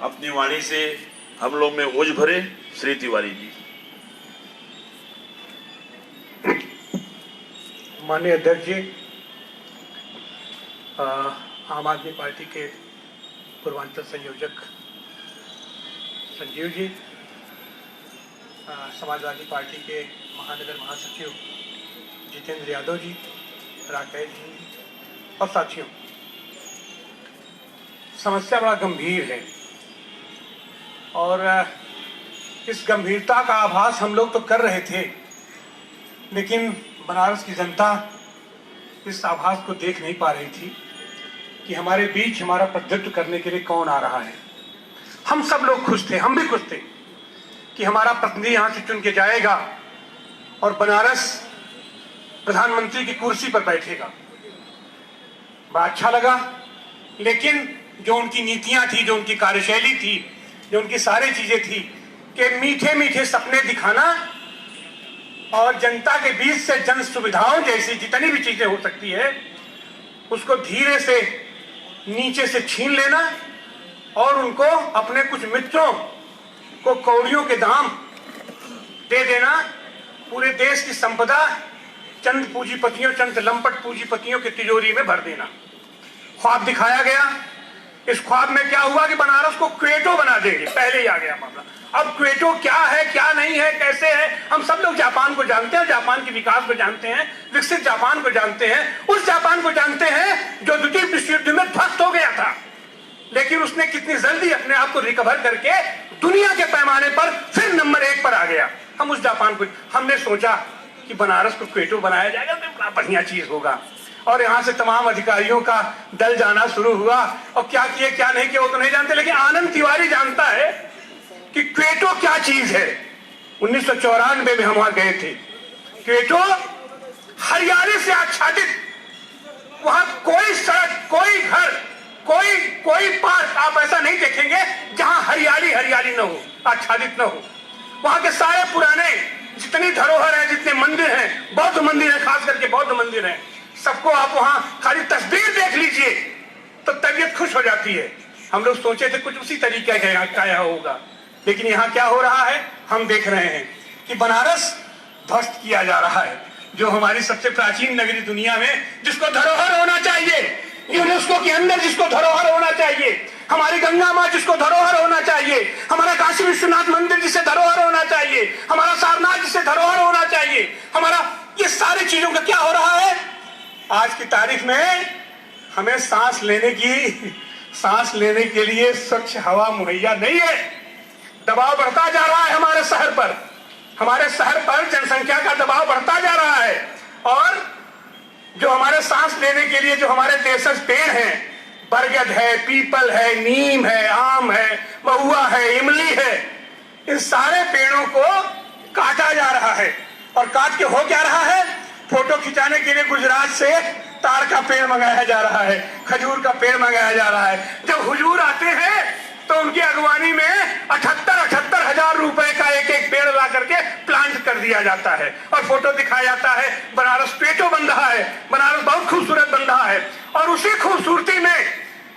अपनी वाणी से हम लोग में ओज भरे। श्री तिवारी जी। माननीय अध्यक्ष जी, आम आदमी पार्टी के पूर्वांचल संयोजक संजीव जी, समाजवादी पार्टी के महानगर महासचिव जितेंद्र यादव जी, राकेश जी और साथियों, समस्या बड़ा गंभीर है और इस गंभीरता का आभास हम लोग तो कर रहे थे, लेकिन बनारस की जनता इस आभास को देख नहीं पा रही थी कि हमारे बीच हमारा प्रतिनिधित्व करने के लिए कौन आ रहा है। हम सब लोग खुश थे, हम भी खुश थे कि हमारा प्रतिनिधि यहाँ से चुन के जाएगा और बनारस प्रधानमंत्री की कुर्सी पर बैठेगा। बड़ा अच्छा लगा, लेकिन जो उनकी नीतियां थी, जो उनकी कार्यशैली थी, जो उनकी सारी चीजें थी कि मीठे मीठे सपने दिखाना और जनता के बीच से जन सुविधाओं जैसी जितनी भी चीजें हो सकती है उसको धीरे से नीचे से छीन लेना और उनको अपने कुछ मित्रों को कौड़ियों के दाम दे देना, पूरे देश की संपदा चंद पूंजीपतियों, चंद लंपट पूंजीपतियों की तिजोरी में भर देना। ख्वाब दिखाया गया। इस ख्वाब में क्या हुआ कि बनारस को क्वेटो बना देंगे। पहले ही आ गया मामला। अब क्वेटो क्या है, क्या नहीं है, कैसे है, हम सब लोग जापान को जानते हैं, जापान के विकास को जानते हैं, विकसित जापान को जानते हैं, उस जापान को जानते हैं जो द्वितीय विश्व युद्ध में ध्वस्त हो गया था, लेकिन उसने कितनी जल्दी अपने आप को रिकवर करके दुनिया के पैमाने पर फिर नंबर 1 पर आ गया। हम उस जापान को, हमने सोचा कि बनारस को क्वेटो बनाया जाएगा तो बड़ा बढ़िया चीज होगा, और यहाँ से तमाम अधिकारियों का दल जाना शुरू हुआ और क्या किए क्या नहीं किए वो तो नहीं जानते, लेकिन आनंद तिवारी जानता है कि क्वेटो क्या चीज है। 1994 में हम वहां गए थे। क्वेटो हरियाली से आच्छादित, वहां कोई सड़क, कोई घर, कोई पार्क आप ऐसा नहीं देखेंगे जहां हरियाली हरियाली न हो, आच्छादित न हो। वहां के सारे पुराने जितनी धरोहर है, जितने मंदिर हैं, बौद्ध मंदिर है, खास करके बौद्ध मंदिर है, सबको आप वहां खाली तस्वीर देख लीजिए तो तबीयत खुश हो जाती है। हम लोग सोचे थे कुछ उसी तरीके का यहाँ होगा, लेकिन यहाँ क्या हो रहा है हम देख रहे हैं कि बनारस ध्वस्त किया जा रहा है, जो हमारी सबसे प्राचीन नगरी दुनिया में, जिसको धरोहर होना चाहिए, यूनेस्को के अंदर जिसको धरोहर होना चाहिए, हमारी गंगा माँ जिसको धरोहर होना चाहिए, हमारा काशी विश्वनाथ मंदिर जिसे धरोहर होना चाहिए, हमारा सारनाथ जिसे धरोहर होना चाहिए, हमारा ये सारी चीजों का क्या हो रहा है। आज की तारीख में हमें सांस लेने के लिए स्वच्छ हवा मुहैया नहीं है। दबाव बढ़ता जा रहा है हमारे शहर पर जनसंख्या का दबाव बढ़ता जा रहा है, और जो हमारे सांस लेने के लिए जो हमारे देशज पेड़ हैं, बरगद है, पीपल है, नीम है, आम है, महुआ है, इमली है, इन सारे पेड़ों को काटा जा रहा है। और काट के हो क्या रहा है, फोटो खिंचाने के लिए गुजरात से ताड़ का पेड़ मंगाया जा रहा है, खजूर का पेड़ मंगाया जा रहा है। जब हुजूर आते हैं तो उनकी अगवानी में 78 हजार रुपए का एक पेड़ ला करके प्लांट कर दिया जाता है और फोटो दिखाया जाता है। बनारस क्वेटो बन रहा है, बनारस बहुत खूबसूरत बन रहा है, और उसी खूबसूरती में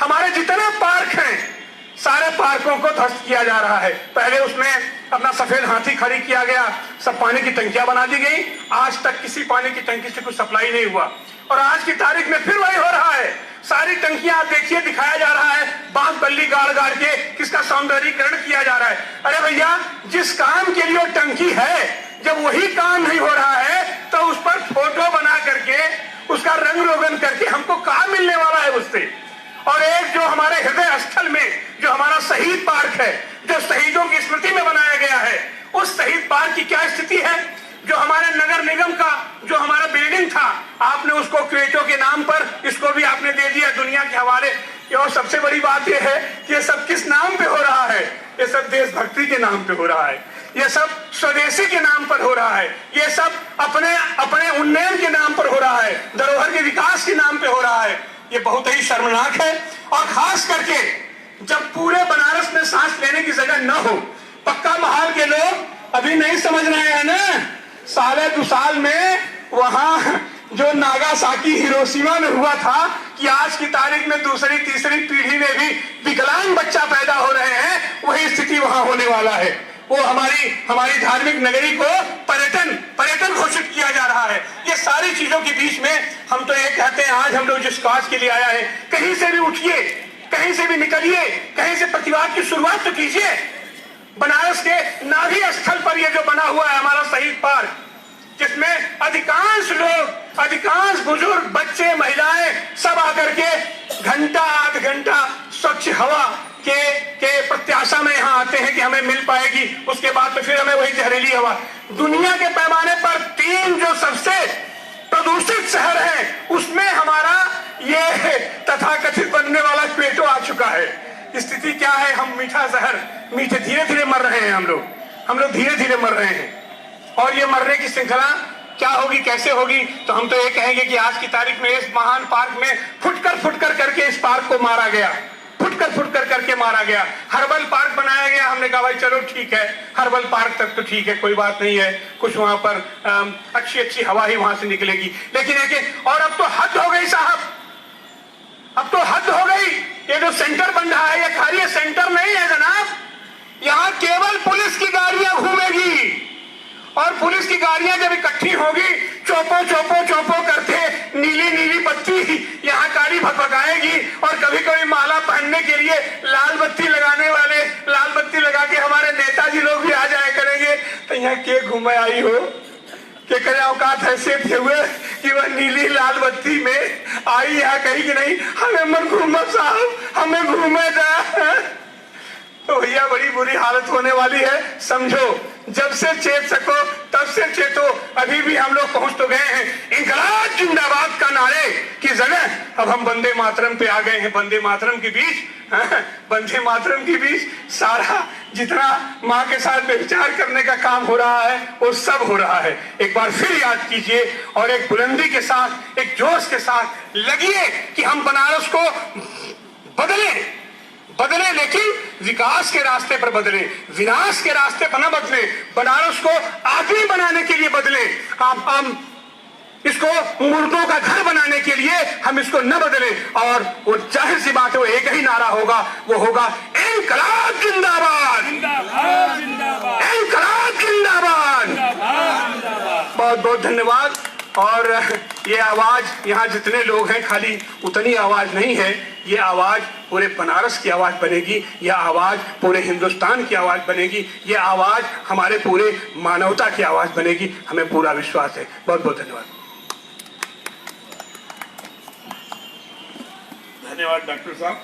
हमारे जितने पार्क हैं सारे पार्कों को ध्वस्त किया जा रहा है। पहले उसमें अपना सफेद हाथी खड़ी किया गया, सब पानी की टंकियां बना दी गई, आज तक किसी पानी की टंकी से कुछ सप्लाई नहीं हुआ, और आज की तारीख में फिर वही हो रहा है। सारी टंकियां आप देखिए, दिखाया जा रहा है बांस बल्ली गाड़ के किसका सौंदर्यीकरण किया जा रहा है। अरे भैया, जिस काम के लिए वो टंकी है, जब वही काम नहीं हो रहा है तो उस पर फोटो बना करके उसका रंग रोगन करके हमको काम मिलने वाला है उससे। और एक जो हमारे हृदय स्थल में जो हमारा शहीद पार्क है, जो शहीदों की स्मृति में बनाया गया है, उस शहीद पार्क की क्या स्थिति है। जो हमारे नगर निगम का जो हमारा बिल्डिंग था, आपने उसको क्वेटो के नाम पर इसको भी आपने दे दिया दुनिया के हवाले। और सबसे बड़ी बात यह है कि ये सब किस नाम पे हो रहा है, ये सब देशभक्ति के नाम पे हो रहा है, ये सब स्वदेशी के नाम पर हो रहा है, ये सब अपने उन्नयन के नाम पर हो रहा है, धरोहर के विकास के नाम पे हो रहा है। ये बहुत ही शर्मनाक है। और खास करके जब पूरे बनारस में सांस लेने की जगह न हो, पक्का महाल के लोग अभी नहीं समझ रहे हैं ना, 2.5 साल में वहां जो नागासाकी हिरोशिमा में हुआ था कि आज की तारीख में दूसरी तीसरी पीढ़ी में भी विकलांग बच्चा पैदा हो रहे हैं, वाला है। वो हमारी धार्मिक नगरी को पर्यटन घोषित किया जा रहा है। ये सारी चीजों के बीच में हम तो ये कहते हैं, आज हम लोग जिस काज के लिए आया है, कहीं से भी उठिए, कहीं से भी निकलिए, कहीं से प्रतिवाद की शुरुआत तो कीजिए। बनारस के नाभी स्थल पर ये जो बना हुआ है हमारा शहीद पार्क, जिसमें अधिकांश लोग, अधिकांश बुजुर्ग, बच्चे, महिलाएं सब आकर के घंटा आध घंटा स्वच्छ हवा के प्रत्याशा में यहाँ आते हैं कि हमें मिल पाएगी, उसके बाद तो फिर हमें वही जहरीली हवा। दुनिया के पैमाने पर 3 जो सबसे प्रदूषित शहर है, उसमें हमारा ये तथाकथित बनने वाला क्वेटो आ चुका है। स्थिति क्या है? हम मीठा शहर, मीठे धीरे धीरे मर रहे हैं। हम लोग धीरे धीरे मर रहे हैं। और ये मरने की श्रृंखला क्या होगी, कैसे होगी? तो हम तो ये कहेंगे कि आज की तारीख में इस महान पार्क में फुटकर करके इस पार्क को मारा गया, फुटकर करके मारा गया। हर्बल पार्क बनाया गया। हमने कहा भाई चलो ठीक है, हर्बल पार्क तक तो ठीक है, कोई बात नहीं है, कुछ वहां पर अच्छी हवा ही वहां से निकलेगी। लेकिन और अब तो हद हो गई साहब, अब तो हद हो गई। ये जो सेंटर बन रहा है, ये खाली सेंटर नहीं है जनाब, यहाँ केवल पुलिस की गाड़ियां घूमेगी। और पुलिस की गाड़ियां जब इकट्ठी होगी, चौपो करते नीली बत्ती यहाँ काली भगभगाएगी। और कभी कभी माला पहनने के लिए लाल बत्ती लगाने वाले, लाल बत्ती लगा के हमारे नेताजी लोग भी आ जाया करेंगे। तो यहाँ के घूमे आई हो के करे औकात हैसियत हुए कि वह नीली लाल बत्ती में आई यहाँ कहीं कि नहीं, हमें मन घूमा साहब, हमें घूमे जा। तो भैया बड़ी बुरी हालत होने वाली है। समझो, जब से चेत सको तब से चेतो। अभी भी हम लोग पहुंच तो गए हैं इंकलाब जिंदाबाद का नारे की जगह, अब हम वंदे मातरम पे आ गए हैं। वंदे मातरम के बीच, वंदे मातरम के बीच सारा जितना माँ के साथ व्यभिचार करने का काम हो रहा है वो सब हो रहा है। एक बार फिर याद कीजिए और एक बुलंदी के साथ, एक जोश के साथ लगिए कि हम बनारस को बदले, लेकिन विकास के रास्ते पर बदले, विनाश के रास्ते पर न बदले। बनारस को आदमी बनाने के लिए बदले। हम इसको मुर्दों का घर बनाने के लिए हम इसको न बदले। और वो जाहिर सी बात है, वो एक ही नारा होगा, वो होगा इंकलाब जिंदाबाद, इंकलाब जिंदाबाद। बहुत बहुत धन्यवाद। और ये आवाज, यहाँ जितने लोग हैं, खाली उतनी आवाज नहीं है, ये आवाज पूरे बनारस की आवाज बनेगी, यह आवाज पूरे हिंदुस्तान की आवाज बनेगी, ये आवाज हमारे पूरे मानवता की आवाज बनेगी। हमें पूरा विश्वास है। बहुत बहुत धन्यवाद। धन्यवाद डॉक्टर साहब।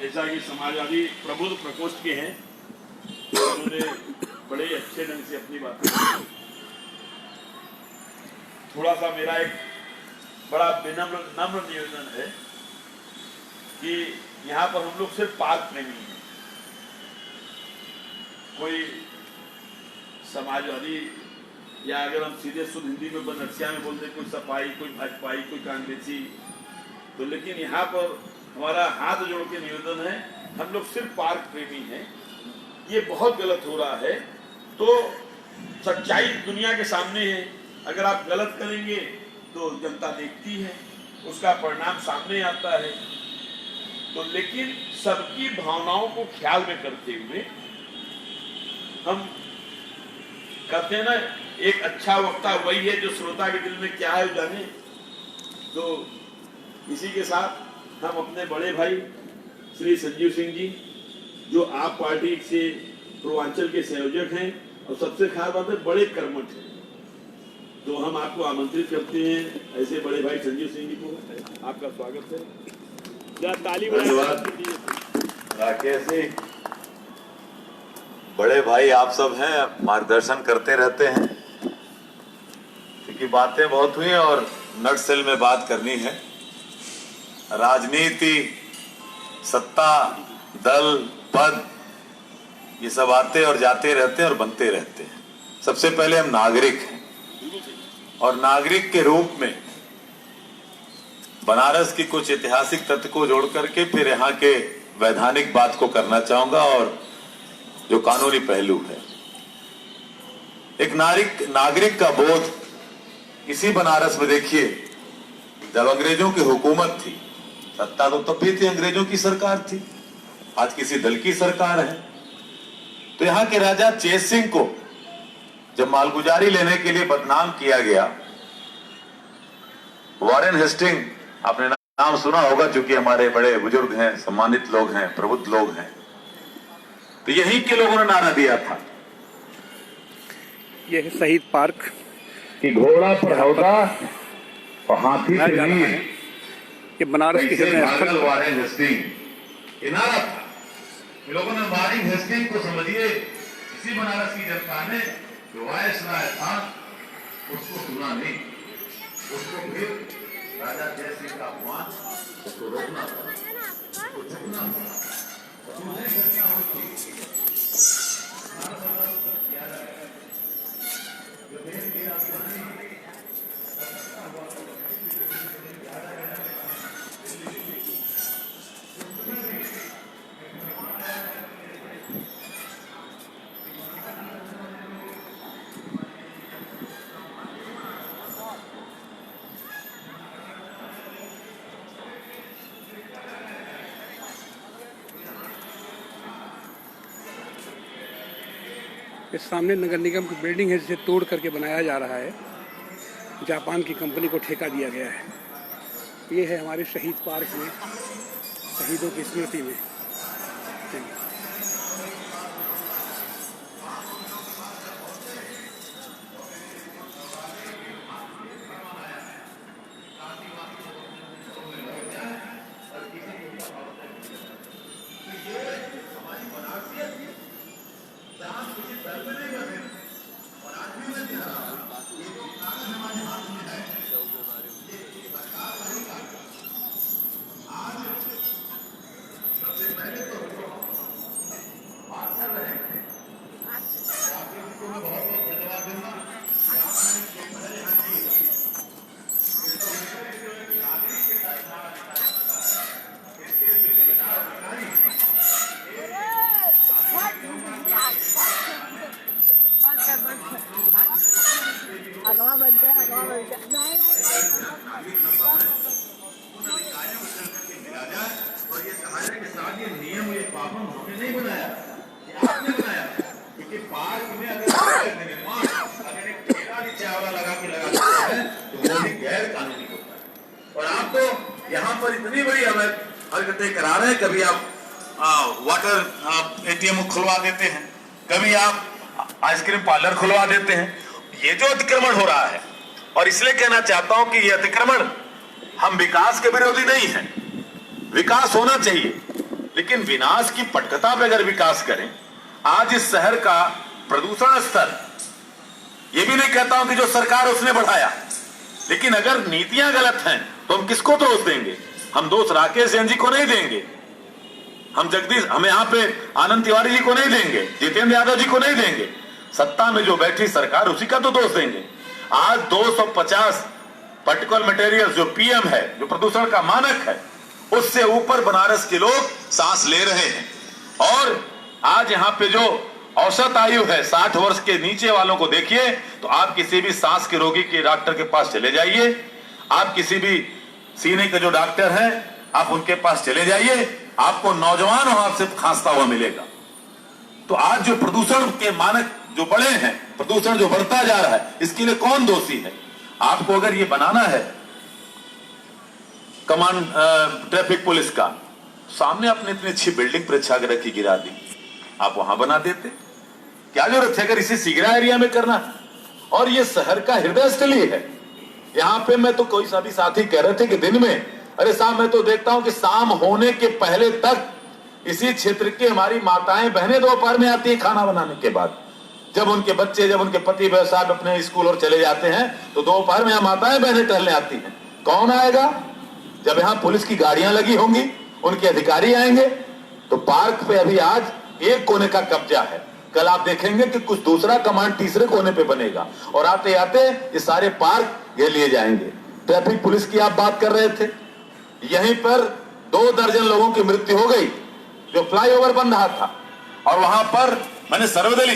जैसा कि समाजवादी प्रबुद्ध प्रकोष्ठ के हैं, उन्होंने बड़े अच्छे ढंग से अपनी बातें की। थोड़ा सा मेरा एक बड़ा नम्र निवेदन है कि यहाँ पर हम लोग सिर्फ पार्क प्रेमी हैं। कोई समाजवादी, या अगर हम सीधे शुद्ध हिंदी में बनरसिया में बोलते, कोई सपाई, कोई भाजपाई, कोई कांग्रेसी, तो लेकिन यहाँ पर हमारा हाथ जोड़ के निवेदन है, हम लोग सिर्फ पार्क प्रेमी हैं। ये बहुत गलत हो रहा है। तो सच्चाई दुनिया के सामने है। अगर आप गलत करेंगे तो जनता देखती है, उसका परिणाम सामने आता है। तो लेकिन सबकी भावनाओं को ख्याल में करते हुए हम कहते हैं ना, एक अच्छा वक्ता वही है जो श्रोता के दिल में क्या है जाने। तो इसी के साथ हम अपने बड़े भाई श्री संजीव सिंह जी, जो आप पार्टी से पूर्वांचल के संयोजक हैं और सबसे खास बात है बड़े कर्मठ हैं, तो हम आपको आमंत्रित करते हैं। ऐसे बड़े भाई संजीव सिंह जी को आपका स्वागत है। ताली धन्यवाद राकेश जी। बड़े भाई आप सब हैं, मार्गदर्शन करते रहते हैं, क्योंकि बातें बहुत हुई और नटसेल में बात करनी है। राजनीति, सत्ता, दल, पद, ये सब आते और जाते रहते हैं और बनते रहते हैं। सबसे पहले हम नागरिक हैं, और नागरिक के रूप में बनारस की कुछ ऐतिहासिक तथ्य को जोड़ करके फिर यहाँ के वैधानिक बात को करना चाहूंगा, और जो कानूनी पहलू है। एक नागरिक का बोध इसी बनारस में देखिए, जब अंग्रेजों की हुकूमत थी, सत्ता तो तब भी थी, अंग्रेजों की सरकार थी, आज किसी दल की सरकार है, तो यहाँ के राजा चेत सिंह को जब मालगुजारी लेने के लिए बदनाम किया गया, वॉरेन हेस्टिंग, आपने नाम सुना होगा, क्योंकि हमारे बड़े बुजुर्ग हैं, सम्मानित लोग हैं, प्रबुद्ध लोग हैं, तो यहीं के लोगों ने नारा दिया था, यह है शहीद पार्क कि घोड़ा पर हौदा और हाथी बनाया पे जा रहा नीर, है। ये बनारस के हृदय स्थल वॉरेन हेस्टिंग, ये नारा था। इन लोगों ने वॉरेन हेस्टिंग को समझिए, इसी बनारस की जनता ने जो वायसराय था उसको सुना नहीं, उसको फिर राजा जय सिंह का अपमान, उसको रोकना पड़ा, उसको झुकना पड़ा। इस सामने नगर निगम की बिल्डिंग है, जिसे तोड़ करके बनाया जा रहा है। जापान की कंपनी को ठेका दिया गया है। ये है हमारे शहीद पार्क में, शहीदों की स्मृति में। और ये समाज के साथ ये नियम, ये पाबंद हमने नहीं बनाया, ये आपने बनाया। क्योंकि पार्क में अगर एक ठेला भी चावला लगा के लगा देता है तो वो भी गैर कानूनी होता है। और आप तो यहाँ पर इतनी बड़ी हरकतें करा रहे हैं, कभी आप वाटर एटीएम खुलवा देते हैं, कभी आप आइसक्रीम पार्लर खुलवा देते हैं। ये जो अतिक्रमण हो रहा है, और इसलिए कहना चाहता हूं कि ये अतिक्रमण, हम विकास के विरोधी नहीं हैं, विकास होना चाहिए, लेकिन विनाश की पटकथा पे अगर विकास करें, आज इस शहर का प्रदूषण स्तर, ये भी नहीं कहता हूं कि जो सरकार उसने बढ़ाया, लेकिन अगर नीतियां गलत हैं तो हम किसको दोष देंगे? हम दोष राकेश जैन जी को नहीं देंगे, हम यहाँ पे आनंद तिवारी जी को नहीं देंगे, जितेंद्र यादव जी को नहीं देंगे, सत्ता में जो बैठी सरकार उसी का तो दोष देंगे। आज 250 पार्टिकल मटेरियल जो पीएम है, जो प्रदूषण का मानक है, उससे ऊपर बनारस के लोग सांस ले रहे हैं। और आज यहाँ पे जो औसत आयु है 60 वर्ष के नीचे वालों को देखिए, तो आप किसी भी सांस के रोगी के डॉक्टर के पास चले जाइए, आप किसी भी सीने के जो डॉक्टर हैं आप उनके पास चले जाइए, आपको नौजवान वहां से खांसता हुआ मिलेगा। तो आज जो प्रदूषण के मानक जो बड़े हैं, प्रदूषण जो बढ़ता जा रहा है, इसके लिए कौन दोषी है? आपको अगर ये बनाना है कमांड ट्रैफिक पुलिस का, सामने अपने इतनी अच्छी बिल्डिंग प्रेक्षागृह की गिरा दी, आप वहां बना देते। क्या जरूरत है अगर इसी सिगरा एरिया में करना? और ये शहर का हृदय स्थल ही है। यहाँ पे मैं तो कोई सभी साथी कह रहे थे कि दिन में, अरे साहब मैं तो देखता हूं कि शाम होने के पहले तक इसी क्षेत्र की हमारी माताएं बहनें दोपहर में आती है खाना बनाने के बाद। जब उनके बच्चे, जब उनके पति व्यवसाय अपने स्कूल और चले जाते हैं तो दोपहर में यहाँ माताएं बहनें टहलने आती हैं। कौन आएगा? जब यहाँ पुलिस की गाड़ियां लगी होंगी, उनके अधिकारी आएंगे। तो पार्क पे अभी आज एक कोने का कब्जा है, कल आप देखेंगे कि कुछ दूसरा कमांड तीसरे कोने पे बनेगा, और आते आते ये सारे पार्क घेर लिए जाएंगे। ट्रैफिक पुलिस की आप बात कर रहे थे, यहीं पर 2 दर्जन लोगों की मृत्यु हो गई जो फ्लाईओवर बन रहा था, और वहां पर मैंने सर्वदलीय